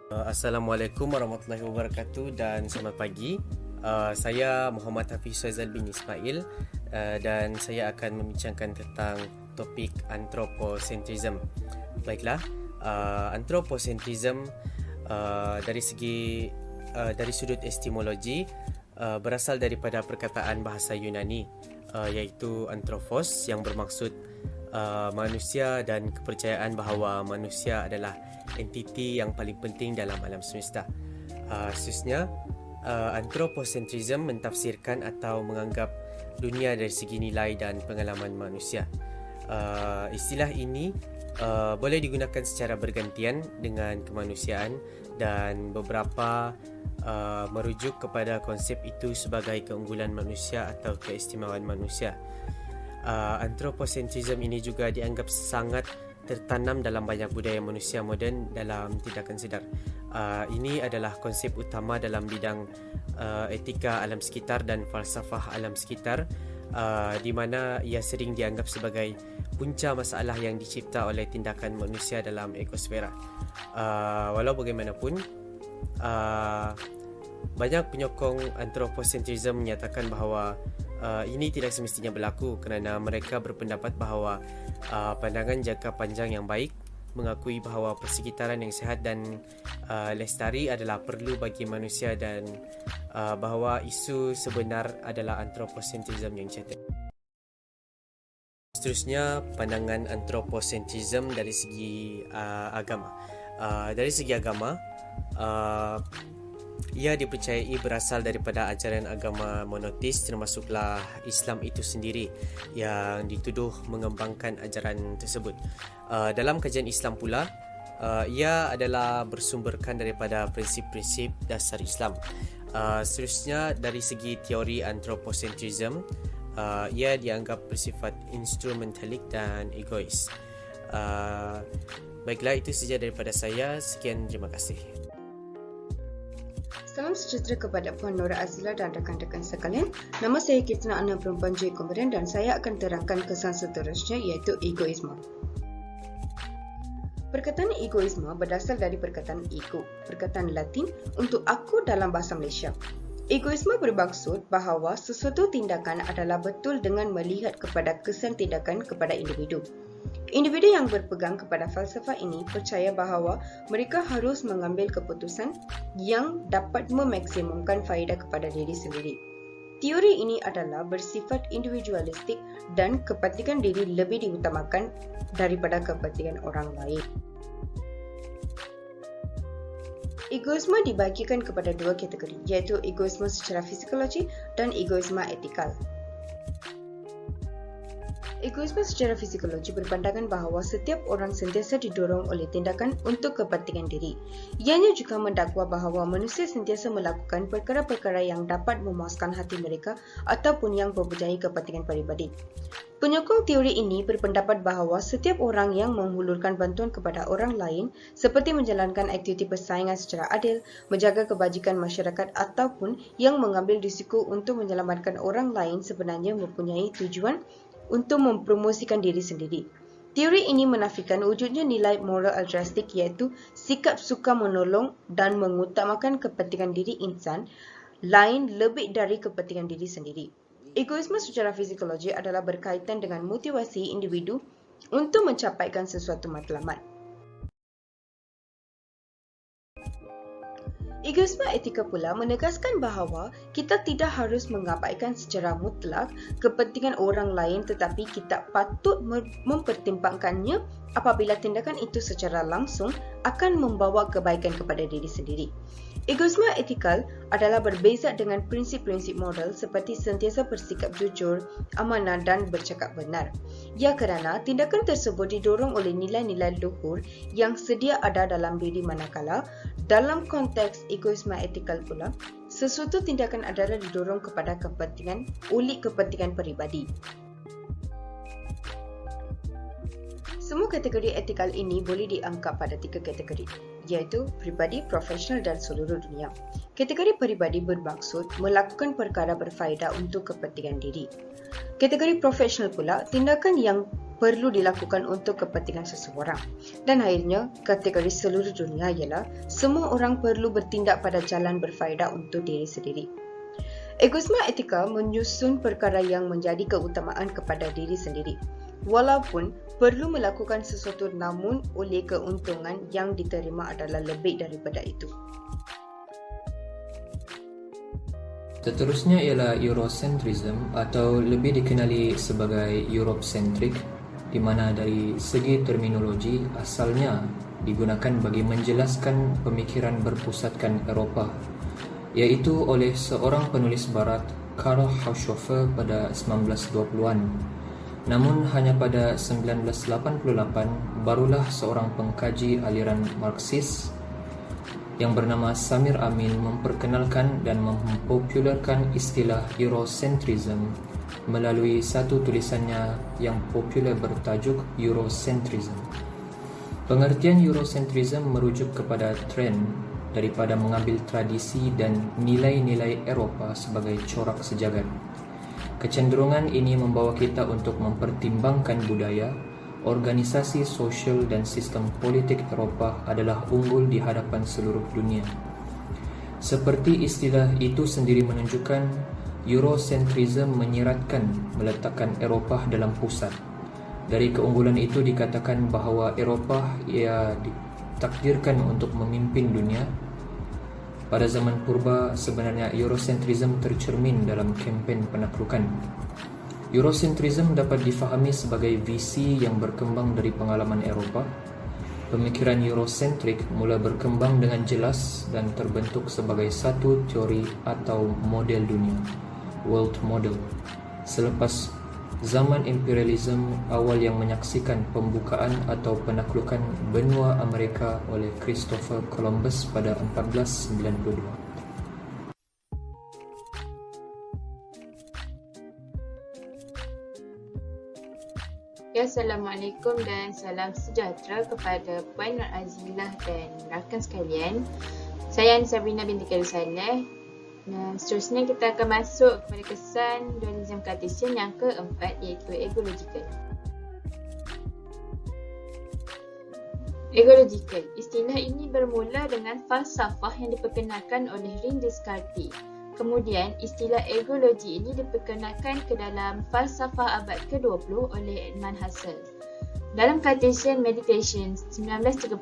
Assalamualaikum warahmatullahi wabarakatuh dan selamat pagi. Saya Muhammad Hafiz Faizal bin Ismail dan saya akan membincangkan tentang topik anthropocentrism. Baiklah, anthropocentrism dari sudut epistemologi berasal daripada perkataan bahasa Yunani iaitu anthropos yang bermaksud manusia dan kepercayaan bahawa manusia adalah entiti yang paling penting dalam alam semesta. Khususnya, anthropocentrism mentafsirkan atau menganggap dunia dari segi nilai dan pengalaman manusia. Istilah ini boleh digunakan secara bergantian dengan kemanusiaan dan beberapa merujuk kepada konsep itu sebagai keunggulan manusia atau keistimewaan manusia. Anthropocentrism ini juga dianggap sangat tertanam dalam banyak budaya manusia moden dalam tindakan sedar. Ini adalah konsep utama dalam bidang etika alam sekitar dan falsafah alam sekitar, di mana ia sering dianggap sebagai punca masalah yang dicipta oleh tindakan manusia dalam ekosfera. Walau bagaimanapun, banyak penyokong anthropocentrism menyatakan bahawa ini tidak semestinya berlaku kerana mereka berpendapat bahawa pandangan jangka panjang yang baik mengakui bahawa persekitaran yang sihat dan lestari adalah perlu bagi manusia dan bahawa isu sebenar adalah anthropocentrism yang nyata. Seterusnya, pandangan anthropocentrism dari segi agama. Dari segi agama, ia dipercayai berasal daripada ajaran agama monoteis, termasuklah Islam itu sendiri yang dituduh mengembangkan ajaran tersebut. Dalam kajian Islam pula, ia adalah bersumberkan daripada prinsip-prinsip dasar Islam. Seterusnya, dari segi teori anthropocentrism, ia dianggap bersifat instrumentalik dan egois. Baiklah, itu saja daripada saya. Sekian, terima kasih. Salam sejahtera kepada Puan Nora Azila dan rakan-rakan sekalian. Nama saya Kirtana Ana Perempuan Joy Komedan dan saya akan terangkan kesan seterusnya iaitu egoisme. Perkataan egoisme berasal dari perkataan ego, perkataan Latin untuk aku dalam bahasa Malaysia. Egoisme bermaksud bahawa sesuatu tindakan adalah betul dengan melihat kepada kesan tindakan kepada individu. Individu yang berpegang kepada falsafah ini percaya bahawa mereka harus mengambil keputusan yang dapat memaksimumkan faedah kepada diri sendiri. Teori ini adalah bersifat individualistik dan kepentingan diri lebih diutamakan daripada kepentingan orang lain. Egoisme dibahagikan kepada dua kategori, iaitu egoisme secara fisikologi dan egoisme etikal. Egoisme secara fisikologi berpandangan bahawa setiap orang sentiasa didorong oleh tindakan untuk kepentingan diri. Ianya juga mendakwa bahawa manusia sentiasa melakukan perkara-perkara yang dapat memuaskan hati mereka ataupun yang mempunyai kepentingan peribadi. Penyokong teori ini berpendapat bahawa setiap orang yang menghulurkan bantuan kepada orang lain seperti menjalankan aktiviti persaingan secara adil, menjaga kebajikan masyarakat ataupun yang mengambil risiko untuk menyelamatkan orang lain sebenarnya mempunyai tujuan untuk mempromosikan diri sendiri. Teori ini menafikan wujudnya nilai moral altruistik iaitu sikap suka menolong dan mengutamakan kepentingan diri insan lain lebih dari kepentingan diri sendiri. Egoisme secara fisikologi adalah berkaitan dengan motivasi individu untuk mencapaikan sesuatu matlamat. Egoisme etika pula menegaskan bahawa kita tidak harus mengabaikan secara mutlak kepentingan orang lain tetapi kita patut mempertimbangkannya apabila tindakan itu secara langsung akan membawa kebaikan kepada diri sendiri. Egoisme etikal adalah berbeza dengan prinsip-prinsip moral seperti sentiasa bersikap jujur, amanah dan bercakap benar. Ya, kerana tindakan tersebut didorong oleh nilai-nilai luhur yang sedia ada dalam diri manakala dalam konteks egoisme etikal pula, sesuatu tindakan adalah didorong kepada kepentingan oleh kepentingan peribadi. Semua kategori etikal ini boleh diangkat pada tiga kategori, iaitu peribadi, profesional dan seluruh dunia. Kategori peribadi bermaksud melakukan perkara berfaedah untuk kepentingan diri. Kategori profesional pula, tindakan yang perlu dilakukan untuk kepentingan seseorang. Dan akhirnya, kategori seluruh dunia ialah semua orang perlu bertindak pada jalan berfaedah untuk diri sendiri. Egoisme etika menyusun perkara yang menjadi keutamaan kepada diri sendiri. Walaupun perlu melakukan sesuatu namun oleh keuntungan yang diterima adalah lebih daripada itu. Seterusnya ialah Eurocentrism atau lebih dikenali sebagai Europe-centric, di mana dari segi terminologi asalnya digunakan bagi menjelaskan pemikiran berpusatkan Eropah, iaitu oleh seorang penulis barat, Karl Haushofer pada 1920-an. Namun hanya pada 1988 barulah seorang pengkaji aliran Marxis yang bernama Samir Amin memperkenalkan dan mempopularkan istilah Eurocentrism melalui satu tulisannya yang popular bertajuk Eurocentrism. Pengertian Eurocentrism merujuk kepada tren daripada mengambil tradisi dan nilai-nilai Eropah sebagai corak sejagat. Kecenderungan ini membawa kita untuk mempertimbangkan budaya, organisasi sosial dan sistem politik Eropah adalah unggul di hadapan seluruh dunia. Seperti istilah itu sendiri menunjukkan, Eurocentrism menyiratkan meletakkan Eropah dalam pusat. Dari keunggulan itu dikatakan bahawa Eropah ia ditakdirkan untuk memimpin dunia. Pada zaman purba, sebenarnya Eurocentrism tercermin dalam kempen penaklukan. Eurocentrism dapat difahami sebagai visi yang berkembang dari pengalaman Eropah. Pemikiran Eurocentrik mula berkembang dengan jelas dan terbentuk sebagai satu teori atau model dunia, world model, selepas zaman imperialism awal yang menyaksikan pembukaan atau penaklukan benua Amerika oleh Christopher Columbus pada 1492. Assalamualaikum dan salam sejahtera kepada Puan Nur Azilah dan rakan sekalian. Saya Sabrina binti Khairul Saleh. Seterusnya kita akan masuk kepada kesan dualism Cartesian yang keempat, iaitu egological. Egological. Istilah ini bermula dengan falsafah yang diperkenalkan oleh René Descartes. Kemudian, istilah egologi ini diperkenalkan ke dalam falsafah abad ke-20 oleh Edmund Husserl. Dalam Cartesian Meditations 1931,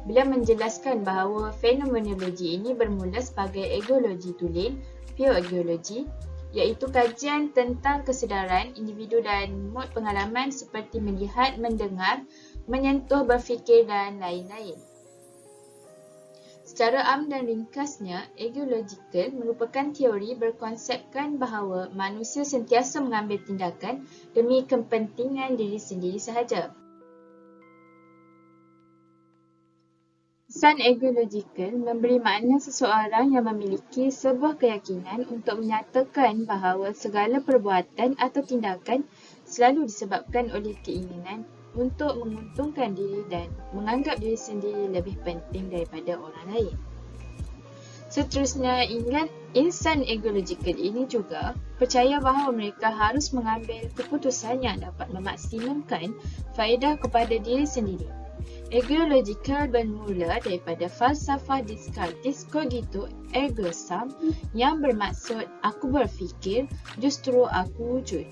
beliau menjelaskan bahawa fenomenologi ini bermula sebagai egologi tulen, pure egology, iaitu kajian tentang kesedaran individu dan mod pengalaman seperti melihat, mendengar, menyentuh, berfikir dan lain-lain. Secara am dan ringkasnya, egological merupakan teori berkonsepkan bahawa manusia sentiasa mengambil tindakan demi kepentingan diri sendiri sahaja. Kesan egological memberi makna seseorang yang memiliki sebuah keyakinan untuk menyatakan bahawa segala perbuatan atau tindakan selalu disebabkan oleh keinginan untuk menguntungkan diri dan menganggap diri sendiri lebih penting daripada orang lain. Seterusnya, insan egological ini juga percaya bahawa mereka harus mengambil keputusan yang dapat memaksimumkan faedah kepada diri sendiri. Egological bermula daripada falsafah Descartes cogito ergo sum yang bermaksud aku berfikir, justru aku wujud.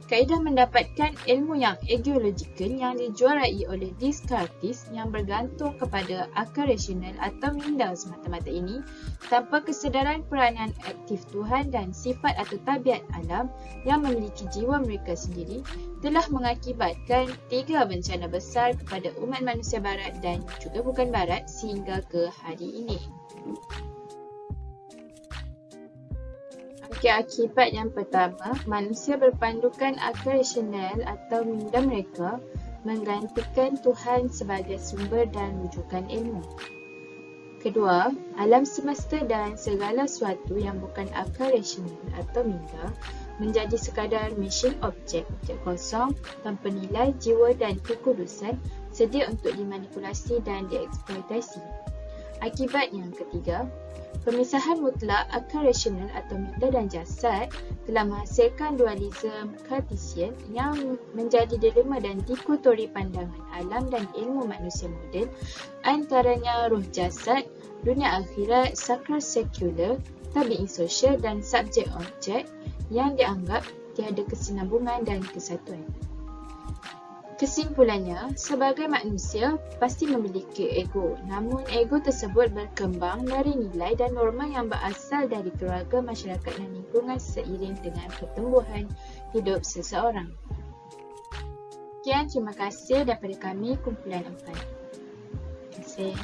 Kaedah mendapatkan ilmu yang egological yang dijuarai oleh Descartes yang bergantung kepada akal rasional atau minda semata-mata ini tanpa kesedaran peranan aktif Tuhan dan sifat atau tabiat alam yang memiliki jiwa mereka sendiri telah mengakibatkan 3 bencana besar kepada umat manusia barat dan juga bukan barat sehingga ke hari ini. Akibat yang pertama, manusia berpandukan akal rasional atau minda mereka menggantikan Tuhan sebagai sumber dan rujukan ilmu. Kedua, alam semesta dan segala sesuatu yang bukan akal rasional atau minda menjadi sekadar mesin objek kosong tanpa nilai, jiwa dan kekudusan, sedia untuk dimanipulasi dan dieksploitasi. Akibat yang ketiga, pemisahan mutlak akal rasional atau minda dan jasad telah menghasilkan dualisme Cartesian yang menjadi dilema dan dikotori pandangan alam dan ilmu manusia moden, antaranya roh jasad, dunia akhirat, sakral sekular, tabi'i sosial dan subjek objek yang dianggap tiada kesinambungan dan kesatuan. Kesimpulannya, sebagai manusia pasti memiliki ego, namun ego tersebut berkembang dari nilai dan norma yang berasal dari keluarga, masyarakat dan lingkungan seiring dengan pertumbuhan hidup seseorang. Sekian, terima kasih daripada kami, kumpulan 4. Terima kasih.